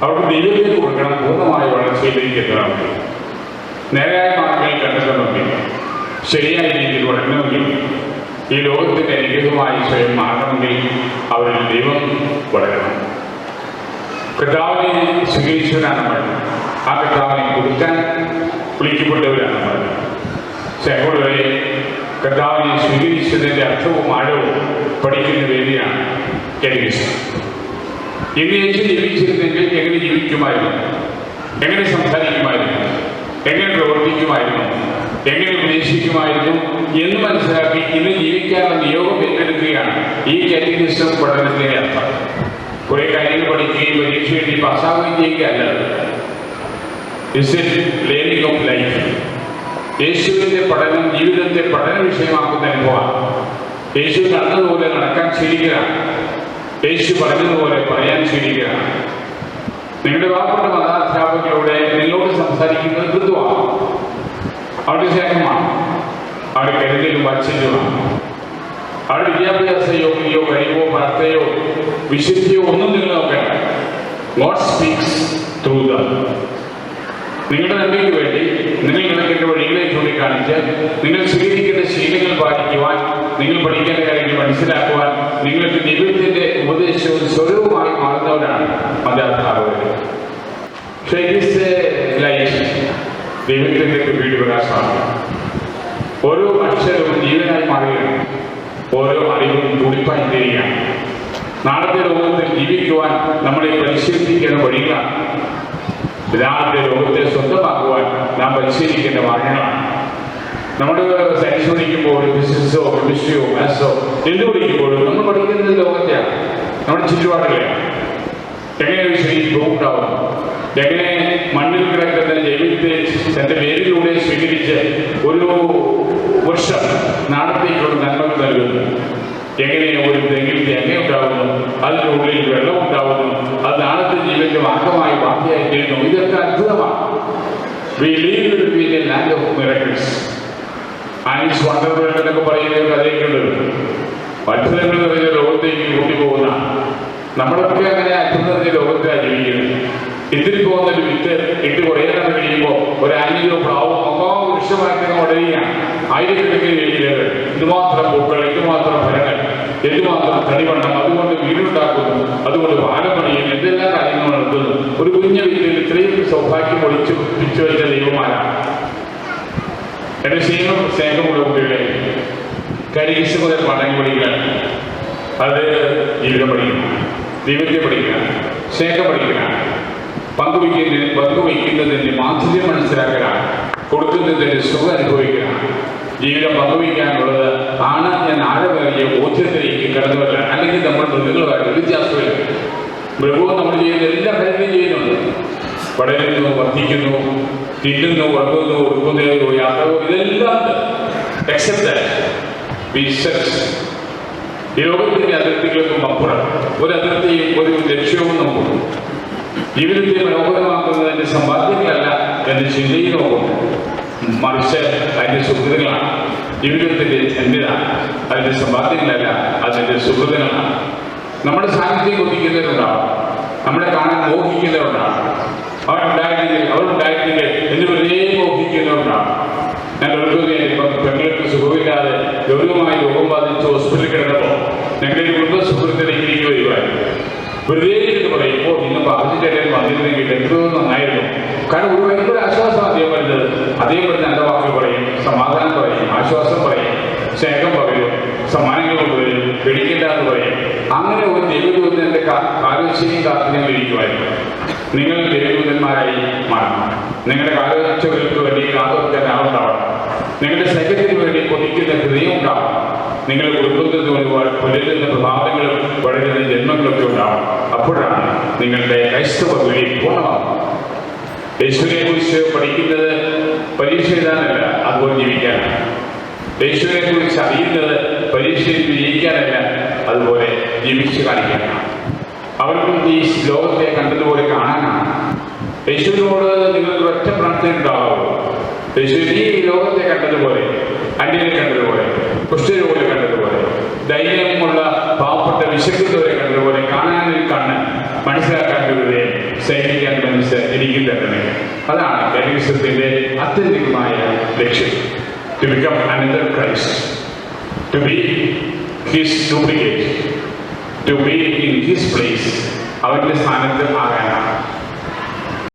അവർക്ക് ദൈവത്തിന് കൊടുക്കണം, പൂർണ്ണമായ വളർച്ചയിലേക്ക് എത്തണമെങ്കിൽ, നേരായ മാർഗങ്ങൾ കണ്ടെത്തണമെങ്കിൽ, ശരിയായ രീതിയിൽ വളരണമെങ്കിൽ, ഈ ലോകത്തിൻ്റെ അനുഗ്രഹമായി സ്വയം മാറണമെങ്കിൽ അവരിൽ ദൈവം വളരണം. കർത്താവിനെ സ്വീകരിച്ചവരാണ് നമ്മൾ. ആ കർത്താവിനെ കൊടുക്കാൻ വിളിക്കപ്പെട്ടവരാണ് നമ്മൾ. സഹോദരരെ, കർത്താവിനെ സ്വീകരിച്ചതിൻ്റെ അർത്ഥവും ആഴവും പഠിക്കുന്ന വേദിയാണ് കാറ്റഗിസം. ഇന്ന് യേശു ജീവിച്ചിരുന്നെങ്കിൽ എങ്ങനെ ജീവിക്കുമായിരുന്നു, എങ്ങനെ സംസാരിക്കുമായിരുന്നു, എങ്ങനെ പ്രവർത്തിക്കുമായിരുന്നു, എങ്ങനെ ഉപദേശിക്കുമായിരുന്നു എന്ന് മനസ്സിലാക്കി ഇന്ന് ജീവിക്കാനുള്ള നിയോഗം ഏറ്റെടുക്കുകയാണ് ഈ കാറ്റഗിസം പഠനത്തിൻ്റെ അർത്ഥം. കുറെ കാര്യങ്ങൾ പഠിക്കുകയും പരീക്ഷ എഴുതി പാസ്സാവുകയും ചെയ്യുകയല്ല. It's a learning of life. യേശുവിൻ്റെ പഠനം ജീവിതത്തെ പഠന വിഷയമാക്കുന്ന അനുഭവമാണ്. യേശു നടന്നതുപോലെ നടക്കാൻ ശീലിക്കുകയാണ്. യേശു പറഞ്ഞതുപോലെ പറയാൻ ശീലിക്കുകയാണ്. നിങ്ങളുടെ വാക്കുകളുടെ മതാധ്യാപകരോടെ നിങ്ങളോട് സംസാരിക്കുന്നത് മൃദുവാണ്, അവരുടെ സ്നേഹമാണ്, അവരുടെ കരുതലും വാത്സല്യമാണ്. അവരുടെ വിദ്യാഭ്യാസ യോഗ്യതയോ കഴിവോ പ്രാർത്ഥനയോ വിശുദ്ധിയോ ഒന്നും നിങ്ങൾ നോക്കണം. God speaks through them. നിങ്ങളുടെ നന്മയ്ക്ക് വേണ്ടി നിങ്ങൾ നടക്കേണ്ട വഴികളെ ചൂണ്ടിക്കാണിച്ച് നിങ്ങൾ സ്വീകരിക്കേണ്ട ശീലങ്ങൾ പാലിക്കുവാൻ, നിങ്ങൾ പഠിക്കേണ്ട കാര്യങ്ങൾ മനസ്സിലാക്കുവാൻ നിങ്ങൾക്ക് ദൈവത്തിൻ്റെ ഉപദേശവും സ്വരവുമായി മാറുന്നവരാണ് മതാധ്യാപകർ. ദൈവത്തിൻ്റെ കൃപയുടെ പ്രകാശമാണ്. ഓരോ അക്ഷരവും ജീവനായി മാറുകയാണ്. ഓരോ അറിവും തുടിപ്പായി തീരുകയാണ്. നാളത്തെ ലോകത്തിൽ ജീവിക്കുവാൻ നമ്മളെ പരിശീലിപ്പിക്കുന്ന വഴികളാണ്. നാളത്തെ ലോകത്തെ സ്വന്തമാക്കുവാൻ നാം പരിശീലിക്കേണ്ട മാർഗങ്ങളാണ്. നമ്മൾ സയൻസ് പഠിക്കുമ്പോൾ ഫിസിക്സോ കെമിസ്ട്രിയോ മാത്സോ എന്ത് പഠിക്കുമ്പോഴും നമ്മൾ പഠിക്കുന്നത് ലോകത്തെയാണ്, നമ്മുടെ ചുറ്റുപാടുകളെയാണ്. എങ്ങനെ ഒരു ശരീരം ഉണ്ടാവുന്നു, എങ്ങനെ മണ്ണിൽ കിടക്കുന്ന ജൈവത്തെ തൻ്റെ പേരിലൂടെ സ്വീകരിച്ച് ഒരു വർഷം നാളത്തേക്കുള്ള നന്മകൾ നൽകുന്നു, എങ്ങനെ ഒരു തെങ്ങിൽ തേങ്ങ ഉണ്ടാവുന്നു, അതിനുള്ളിൽ വെള്ളം ഉണ്ടാവുന്നു, അത് നാളത്തെ ജീവന്റെ മാർഗമായി ബാക്കിയായി തീരുന്നു. ഇതൊക്കെ അത്ഭുതമാണ്. We live in a land of miracles. Anis Wonderworld എന്നൊക്കെ പറയുന്ന കഥയൊക്കെയുണ്ട്. അത്ഭുതങ്ങൾ നിറഞ്ഞ ലോകത്തേക്ക് കൂട്ടിപ്പോകുന്ന നമ്മളൊക്കെ അങ്ങനെ അത്ഭുതത്തിന്റെ ലോകത്തിലാണ് ജീവിക്കുന്നത്. ഇതിൽ പോകുന്ന ഒരു വിത്ത് ഇട്ട് കുറേ നാൾ കഴിയുമ്പോൾ ഒരു ആനിയോ പ്ലാവോ വൃക്ഷമാക്കി വളരുകയാണ്. ആയിരക്കണക്കിന് വേദികൾ, ഇതുമാത്രം പൂക്കൾ, ഇതുമാത്രം ഫലങ്ങൾ, എന്തുമാത്രം തടിവണ്ണം, അതുകൊണ്ട് വീടുണ്ടാക്കുന്നു, അതുകൊണ്ട് പാലം പണിയുന്നു, എന്തെല്ലാം കാര്യങ്ങൾ നടത്തുന്നു. ഒരു കുഞ്ഞു വീട്ടിൽ ഇത്രയും സൗഭാഗ്യം ഒളിച്ചു പിടിച്ചു വെച്ച ദൈവമാരാണ്. എൻ്റെ സ്നേഹമുള്ള കുട്ടികളെ, കരികിസ് മുതൽ പാഠങ്ങൾ പഠിക്കുക, അത് ജീവിതം പഠിക്കണം, ദൈവത്തെ പഠിക്കണം, സ്നേഹം പഠിക്കണം, പങ്കുവയ്ക്കുന്നതിൻ്റെ മാധുര്യം മനസ്സിലാക്കലാണ്, കൊടുക്കുന്നതിൻ്റെ സുഖം അനുഭവിക്കണം. ജീവിതം പങ്കുവയ്ക്കാനുള്ളത് ആണ് ഞാൻ ആഴമേറിയ ബോധ്യത്തിലേക്ക് കടന്നു വരാൻ. അല്ലെങ്കിൽ നമ്മൾ മൃഗങ്ങളുമായിട്ട് വ്യത്യാസമില്ല. മൃഗവും നമ്മൾ ചെയ്യുന്ന എല്ലാ കാര്യങ്ങളും ചെയ്യുന്നുണ്ട്. വളരുന്നു, വർദ്ധിക്കുന്നു, തിന്നുന്നു, ഉറങ്ങുന്നു, ഉടുക്കുന്നു, യാത്രയോ, ഇതെല്ലാം എക്സെപ്റ്റ് ഈ ലോകത്തിന്റെ അതിർത്തികൾക്കും അപ്പുറം ഒരു അതിർത്തിയും ഒരു ലക്ഷ്യവും നമുക്ക് ജീവിതത്തെ മനോഹരമാക്കുന്നതിന്റെ സമ്പാദ്യങ്ങളല്ല എന്റെ ചിന്തയിൽ നോക്കുന്നു, മറിച്ച് അതിന്റെ സുഹൃത്തുക്കളാണ്. ജീവിതത്തിന്റെ ധന്യത അതിന്റെ സമ്പാദ്യങ്ങളല്ല, അതിന്റെ സുഹൃത്തുക്കളാണ്. നമ്മുടെ സാന്നിധ്യം കൊതിക്കുന്നവരുണ്ടാവും, നമ്മളെ കാണാൻ മോഹിക്കുന്നവരുണ്ടാവും, അവരുണ്ടായിരുന്നെങ്കിൽ എന്ന് വെറുതെ മോഹിക്കുന്നവരുണ്ടാവും. ഞാൻ പെങ്ങൾക്ക് സുഖമില്ലാതെ ഗൗരവമായി രോഗം ബാധിച്ച് ഹോസ്പിറ്റലിൽ കിടന്നപ്പോൾ ഞങ്ങളുടെ കുടുംബ സുഹൃത്തിലേക്ക് എനിക്ക് വരുമായിരുന്നു. വെറുതെ എന്ന് പറയുമ്പോൾ ഇന്ന് പറഞ്ഞിട്ട് വന്നിരുന്നെങ്കിൽ എത്രയോ നന്നായിരുന്നു. കാരണം ഒരു ഭയങ്കര ആശ്വാസം അദ്ദേഹം വരുന്നത്. അദ്ദേഹം വരുന്ന നല്ല വാക്കുകൾ പറയും, സമാധാനം പറയും, ആശ്വാസം പറയും, സ്നേഹം പറയും, സമ്മാനങ്ങൾ കൊണ്ടുവരും, പേടിക്കില്ലാന്ന് പറയും. അങ്ങനെ ഒരു ദൈവദൂതന്റെ കാലോശയും കാത്തു നിങ്ങൾ ഇരിക്കുമായിരുന്നു. നിങ്ങൾ ദൈവദൂതന്മാരായി മാറണം. നിങ്ങളുടെ കാലോച്ചകൾക്ക് വേണ്ടി കാത്തുവയ്ക്കാൻ ആളുണ്ടാവണം. നിങ്ങളുടെ സ്നേഹത്തിന് വേണ്ടി കൊതിക്കുന്ന ഹൃദയം ഉണ്ടാവണം. നിങ്ങളുടെ കുടുംബത്തിന് ഒരുപാട് പുലരുന്ന പ്രഭാതങ്ങളും വളരുന്ന ജന്മങ്ങളൊക്കെ ഉണ്ടാവണം. അപ്പോഴാണ് നിങ്ങളുടെ ക്രൈസ്തവ വിളി പൂർണ്ണമാകുന്നത്. യേശുവിനെ കുറിച്ച് പഠിക്കുന്നത് പരീക്ഷ എഴുതാനല്ല, അതുപോലെ ജീവിക്കാനാണ്. യേശുവിനെ കുറിച്ച് അറിയുന്നത് പരീക്ഷയിൽ വിജയിക്കാനല്ല, അതുപോലെ ജീവിച്ച് കാണിക്കാനാണ്. അവർക്കും ഈ ലോകത്തെ കണ്ടതുപോലെ കാണാനാണ്. യേശുവിനോട് നിങ്ങൾക്ക് ഒറ്റ പ്രാർത്ഥന ഉണ്ടാവുള്ളൂ. യേശുവിനെ ഈ ലോകത്തെ കണ്ടതുപോലെ, അന്യനെ കണ്ടതുപോലെ, കുഷ്ഠരോഗികളെ കണ്ടതുപോലെ, ധൈര്യമുള്ള പാവപ്പെട്ട വിശക്കുന്നവരെ കണ്ടതുപോലെ കാണാനൊരു കണ്ണ്, മനസ്സിലാക്കാൻ ഒരു ഹൃദയം, സേവിക്കാൻ മനസ്സ് എനിക്ക് തരണമേ. അതാണ് കാറ്റഗിസത്തിന്റെ ആത്യന്തികമായ ലക്ഷ്യം. To become another Christ, to be his duplicate, to be in his place, അവന്റെ സ്ഥാനത്ത് ആകാനാണ്.